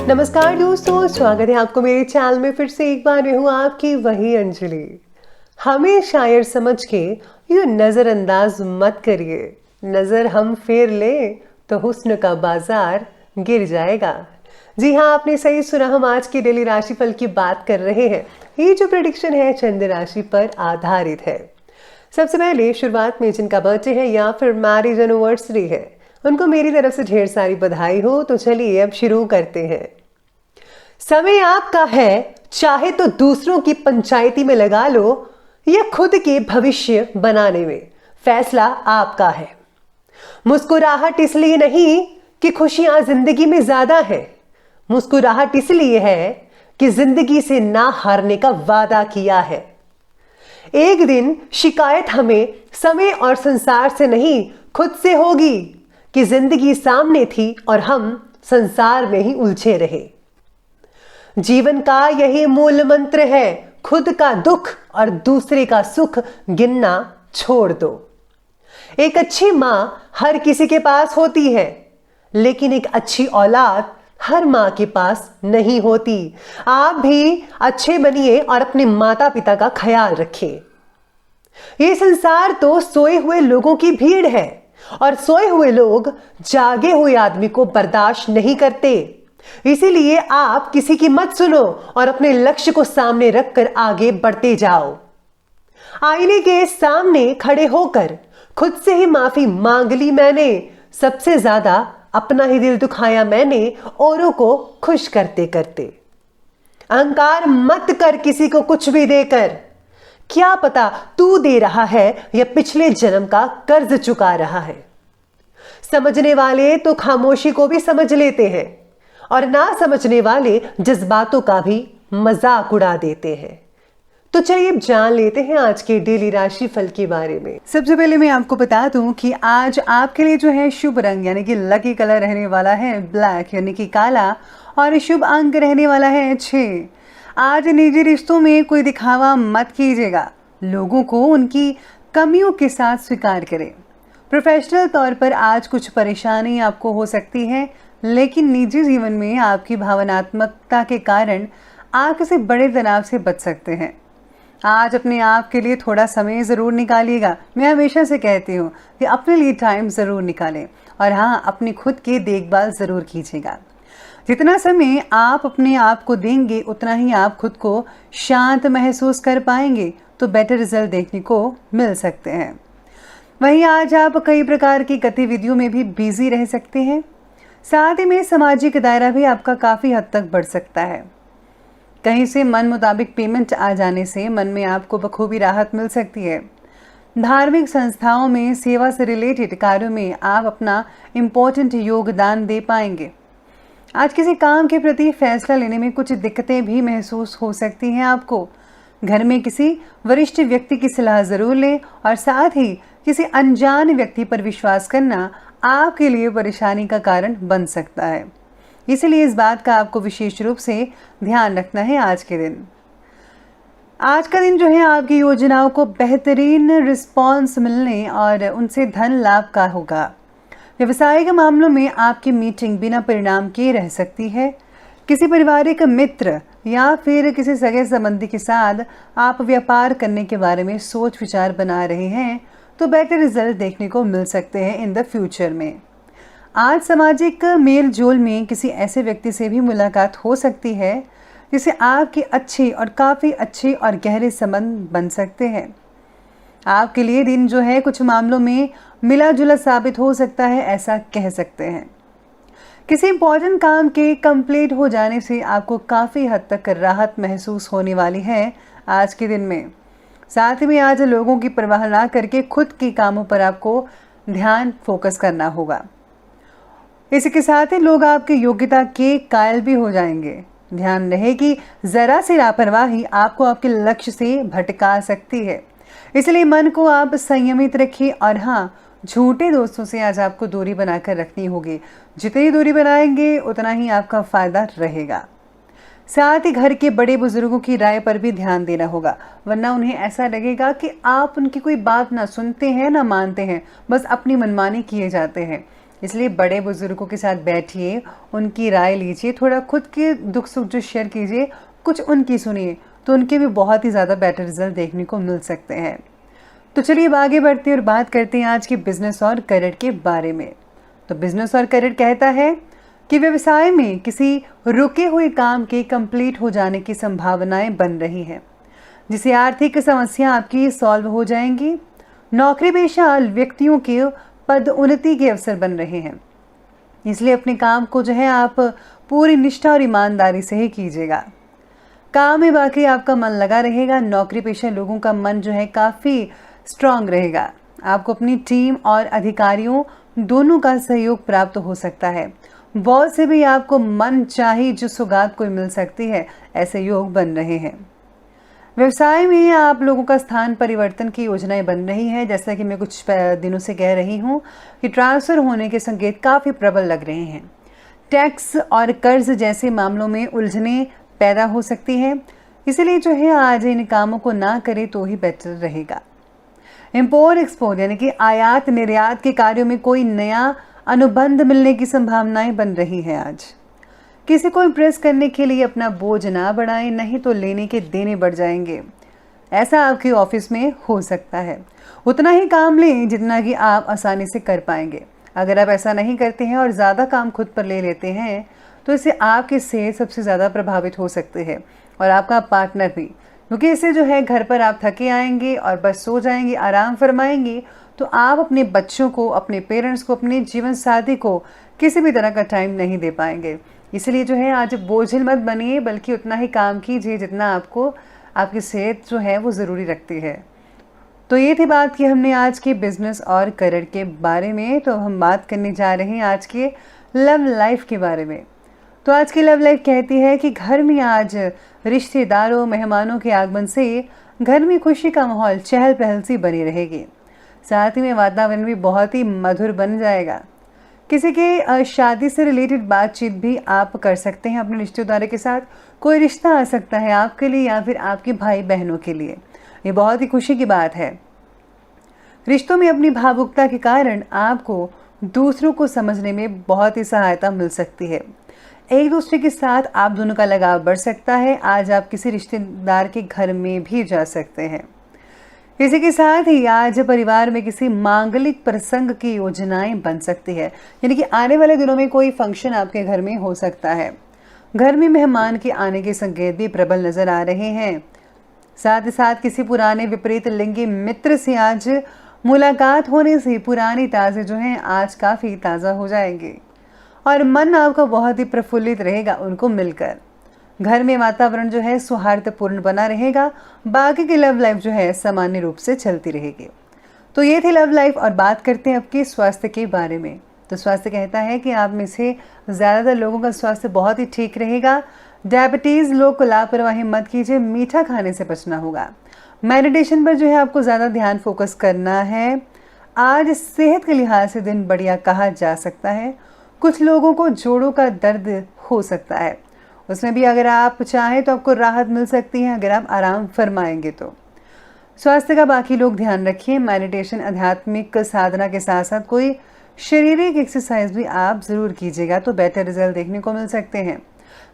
नमस्कार दोस्तों, स्वागत है आपको मेरे चैनल में। फिर से एक बार मैं हूँ आपकी वही अंजलि। हमें शायर समझ के यूँ नज़रअंदाज मत करिए। नज़र हम फेर ले तो हुस्न का बाजार गिर जाएगा। जी हाँ, आपने सही सुना। हम आज के डेली राशिफल की बात कर रहे हैं। ये जो प्रेडिक्शन है चंद्र राशि पर आधारित है। सबसे पहले शुरुआत में जिनका बर्थडे है या फिर मैरिज एनिवर्सरी है, उनको मेरी तरफ से ढेर सारी बधाई हो। तो चलिए अब शुरू करते हैं। समय आपका है, चाहे तो दूसरों की पंचायती में लगा लो या खुद के भविष्य बनाने में, फैसला आपका है। मुस्कुराहट इसलिए नहीं कि खुशियां जिंदगी में ज्यादा है, मुस्कुराहट इसलिए है कि जिंदगी से ना हारने का वादा किया है। एक दिन शिकायत हमें समय और संसार से नहीं, खुद से होगी कि जिंदगी सामने थी और हम संसार में ही उलझे रहे। जीवन का यही मूल मंत्र है, खुद का दुख और दूसरे का सुख गिनना छोड़ दो। एक अच्छी मां हर किसी के पास होती है, लेकिन एक अच्छी औलाद हर मां के पास नहीं होती। आप भी अच्छे बनिए और अपने माता पिता का ख्याल रखिए। ये संसार तो सोए हुए लोगों की भीड़ है और सोए हुए लोग जागे हुए आदमी को बर्दाश्त नहीं करते। इसीलिए आप किसी की मत सुनो और अपने लक्ष्य को सामने रखकर आगे बढ़ते जाओ। आईने के सामने खड़े होकर खुद से ही माफी मांग ली मैंने, सबसे ज्यादा अपना ही दिल दुखाया मैंने औरों को खुश करते करते। अहंकार मत कर किसी को कुछ भी देकर, क्या पता तू दे रहा है या पिछले जन्म का कर्ज चुका रहा है। समझने वाले तो खामोशी को भी समझ लेते हैं और ना समझने वाले जज्बातों का भी मजाक उड़ा देते हैं। तो चलिए अब जान लेते हैं आज के डेली राशि फल के बारे में। सबसे पहले मैं आपको बता दूं कि आज आपके लिए जो है शुभ रंग यानी कि लकी कलर रहने वाला है ब्लैक यानी कि काला, और शुभ अंक रहने वाला है 6। आज निजी रिश्तों में कोई दिखावा मत कीजिएगा, लोगों को उनकी कमियों के साथ स्वीकार करें। प्रोफेशनल तौर पर आज कुछ परेशानी आपको हो सकती है, लेकिन निजी जीवन में आपकी भावनात्मकता के कारण आप किसी बड़े तनाव से बच सकते हैं। आज अपने आप के लिए थोड़ा समय ज़रूर निकालिएगा। मैं हमेशा से कहती हूँ कि अपने लिए टाइम ज़रूर निकालें और हाँ, अपनी खुद की देखभाल ज़रूर कीजिएगा। जितना समय आप अपने आप को देंगे उतना ही आप खुद को शांत महसूस कर पाएंगे, तो बेटर रिजल्ट देखने को मिल सकते हैं। वहीं आज आप कई प्रकार की गतिविधियों में भी बिजी रह सकते हैं। साथ ही में सामाजिक दायरा भी आपका काफ़ी हद तक बढ़ सकता है। कहीं से मन मुताबिक पेमेंट आ जाने से मन में आपको बखूबी राहत मिल सकती है। धार्मिक संस्थाओं में सेवा से रिलेटेड कार्यों में आप अपना इम्पोर्टेंट योगदान दे पाएंगे। आज किसी काम के प्रति फैसला लेने में कुछ दिक्कतें भी महसूस हो सकती हैं आपको। घर में किसी वरिष्ठ व्यक्ति की सलाह ज़रूर लें और साथ ही किसी अनजान व्यक्ति पर विश्वास करना आपके लिए परेशानी का कारण बन सकता है। इसलिए इस बात का आपको विशेष रूप से ध्यान रखना है। आज के दिन, आज का दिन जो है आपकी योजनाओं को बेहतरीन रिस्पॉन्स मिलने और उनसे धन लाभ का होगा। व्यवसायिक मामलों में आपकी मीटिंग बिना परिणाम के रह सकती है। किसी पारिवारिक मित्र या फिर किसी सगे संबंधी के साथ आप व्यापार करने के बारे में सोच विचार बना रहे हैं, तो बेटर रिजल्ट देखने को मिल सकते हैं इन द फ्यूचर में। आज सामाजिक मेल जोल में किसी ऐसे व्यक्ति से भी मुलाकात हो सकती है जिससे आपके अच्छे और काफ़ी अच्छे और गहरे संबंध बन सकते हैं। आपके लिए दिन जो है कुछ मामलों में मिला जुला साबित हो सकता है, ऐसा कह सकते हैं। किसी इंपॉर्टेंट काम के कंप्लीट हो जाने से आपको काफ़ी हद तक राहत महसूस होने वाली है आज के दिन में। साथ ही में आज लोगों की परवाह ना करके खुद के कामों पर आपको ध्यान फोकस करना होगा। इसके साथ ही लोग आपकी योग्यता के कायल भी हो जाएंगे। ध्यान रहे कि ज़रा सी लापरवाही आपको आपके लक्ष्य से भटका सकती है, इसलिए मन को आप संयमित रखिए। और हाँ, झूठे दोस्तों से आज आपको दूरी बनाकर रखनी होगी। जितनी दूरी बनाएंगे उतना ही आपका फ़ायदा रहेगा। साथ ही घर के बड़े बुजुर्गों की राय पर भी ध्यान देना होगा, वरना उन्हें ऐसा लगेगा कि आप उनकी कोई बात ना सुनते हैं ना मानते हैं, बस अपनी मनमानी किए जाते हैं। इसलिए बड़े बुजुर्गों के साथ बैठिए, उनकी राय लीजिए, थोड़ा खुद के दुख सुख जो शेयर कीजिए, कुछ उनकी सुनिए, तो उनके भी बहुत ही ज़्यादा बेटर रिजल्ट देखने को मिल सकते हैं। तो चलिए अब आगे बढ़ते हैं और बात करते हैं आज के बिजनेस और करियर के बारे में। तो बिजनेस और करियर कहता है कि व्यवसाय में किसी रुके हुए काम के कंप्लीट हो जाने की संभावनाएं बन रही हैं, जिससे आर्थिक समस्या आपकी सॉल्व हो जाएंगी। नौकरी पेशा व्यक्तियों के पद उन्नति के अवसर बन रहे हैं, इसलिए अपने काम को जो है आप पूरी निष्ठा और ईमानदारी से ही कीजिएगा। काम में बाकी आपका मन लगा रहेगा। नौकरी पेशा लोगों का मन जो है काफ़ी स्ट्रांग रहेगा। आपको अपनी टीम और अधिकारियों दोनों का सहयोग प्राप्त हो सकता है। बॉस से भी आपको मन चाही जो सौगात कोई मिल सकती है, ऐसे योग बन रहे हैं। व्यवसाय में आप लोगों का स्थान परिवर्तन की योजनाएं बन रही हैं, जैसा कि मैं कुछ दिनों से कह रही हूं कि ट्रांसफ़र होने के संकेत काफ़ी प्रबल लग रहे हैं। टैक्स और कर्ज जैसे मामलों में उलझनें पैदा हो सकती है, इसलिए जो है आज इन कामों को ना करें तो ही बेटर रहेगा। इम्पोर्ट एक्सपोर्ट यानी कि आयात निर्यात के कार्यों में कोई नया अनुबंध मिलने की संभावनाएं बन रही है। आज किसी को इम्प्रेस करने के लिए अपना बोझ ना बढ़ाएं, नहीं तो लेने के देने बढ़ जाएंगे। ऐसा आपके ऑफिस में हो सकता है। उतना ही काम लें जितना कि आप आसानी से कर पाएंगे। अगर आप ऐसा नहीं करते हैं और ज़्यादा काम खुद पर ले लेते हैं तो इससे आपकी सेहत सबसे ज़्यादा प्रभावित हो सकते हैं और आपका पार्टनर भी, क्योंकि इससे जो है घर पर आप थके आएंगे और बस सो जाएंगे, आराम फरमाएंगे, तो आप अपने बच्चों को, अपने पेरेंट्स को, अपने जीवन साथी को किसी भी तरह का टाइम नहीं दे पाएंगे। इसलिए जो है आज बोझिल मत बनिए, बल्कि उतना ही काम कीजिए जितना आपको आपकी सेहत जो है वो ज़रूरी रखती है। तो ये थी बात कि हमने आज के बिजनेस और करियर के बारे में। तो हम बात करने जा रहे हैं आज के लव लाइफ के बारे में। तो आज की लव लाइफ कहती है कि घर में आज रिश्तेदारों, मेहमानों के आगमन से घर में खुशी का माहौल, चहल पहल सी बनी रहेगी। साथ ही में वातावरण भी बहुत ही मधुर बन जाएगा। किसी के शादी से रिलेटेड बातचीत भी आप कर सकते हैं अपने रिश्तेदारों के साथ। कोई रिश्ता आ सकता है आपके लिए या फिर आपके भाई बहनों के लिए। ये बहुत ही खुशी की बात है। रिश्तों में अपनी भावुकता के कारण आपको दूसरों को समझने में बहुत ही सहायता मिल सकती है। एक दूसरे के साथ आप दोनों का लगाव बढ़ सकता है। आज आप किसी रिश्तेदार के घर में भी जा सकते हैं। इसी के साथ ही आज परिवार में किसी मांगलिक प्रसंग की योजनाएं बन सकती है, यानी कि आने वाले दिनों में कोई फंक्शन आपके घर में हो सकता है। घर में मेहमान के आने के संकेत भी प्रबल नजर आ रहे हैं। साथ ही साथ किसी पुराने विपरीत लिंगी मित्र से आज मुलाकात होने से पुरानी ताज़े जो हैं आज काफ़ी ताज़ा हो जाएंगे और मन आपका बहुत ही प्रफुल्लित रहेगा उनको मिलकर। घर में वातावरण जो है सौहार्दपूर्ण बना रहेगा। बाकी की लव लाइफ जो है सामान्य रूप से चलती रहेगी। तो ये थी लव लाइफ। और बात करते हैं आपके स्वास्थ्य के बारे में। तो स्वास्थ्य कहता है कि आप में से ज़्यादातर लोगों का स्वास्थ्य बहुत ही ठीक रहेगा। डायबिटीज़ लोग को लापरवाही मत कीजिए, मीठा खाने से बचना होगा। मेडिटेशन पर जो है आपको ज़्यादा ध्यान फोकस करना है। आज सेहत के लिहाज से दिन बढ़िया कहा जा सकता है। कुछ लोगों को जोड़ों का दर्द हो सकता है, उसमें भी अगर आप चाहें तो आपको राहत मिल सकती है अगर आप आराम फरमाएंगे तो। स्वास्थ्य का बाकी लोग ध्यान रखिए। मेडिटेशन, आध्यात्मिक साधना के साथ साथ कोई शारीरिक एक्सरसाइज भी आप ज़रूर कीजिएगा तो बेटर रिजल्ट देखने को मिल सकते हैं।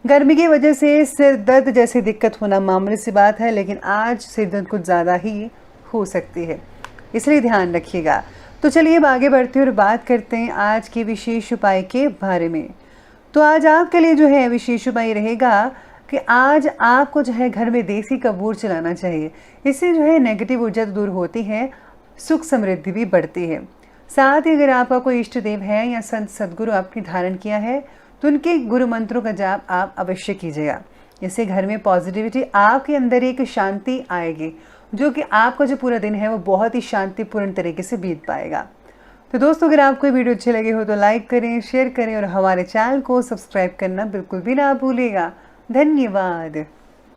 गर्मी की वजह से सिर दर्द जैसी दिक्कत होना मामूली सी बात है, लेकिन आज सिर दर्द कुछ ज़्यादा ही हो सकती है, इसलिए ध्यान रखिएगा। तो चलिए अब आगे बढ़ते हैं और बात करते हैं आज के विशेष उपाय के बारे में। तो आज आपके लिए जो है विशेष उपाय रहेगा कि आज आपको जो है घर में देसी कपूर चलाना चाहिए। इससे जो है नेगेटिव ऊर्जा दूर होती है, सुख समृद्धि भी बढ़ती है। साथ ही अगर आपका कोई इष्ट देव है या संत सदगुरु आपने धारण किया है तो उनके गुरु मंत्रों का जाप आप अवश्य कीजिएगा। इससे घर में पॉजिटिविटी, आपके अंदर एक शांति आएगी, जो कि आपका जो पूरा दिन है वो बहुत ही शांतिपूर्ण तरीके से बीत पाएगा। तो दोस्तों, अगर आपको ये वीडियो अच्छी लगी हो तो लाइक करें, शेयर करें और हमारे चैनल को सब्सक्राइब करना बिल्कुल भी ना भूलिएगा। धन्यवाद।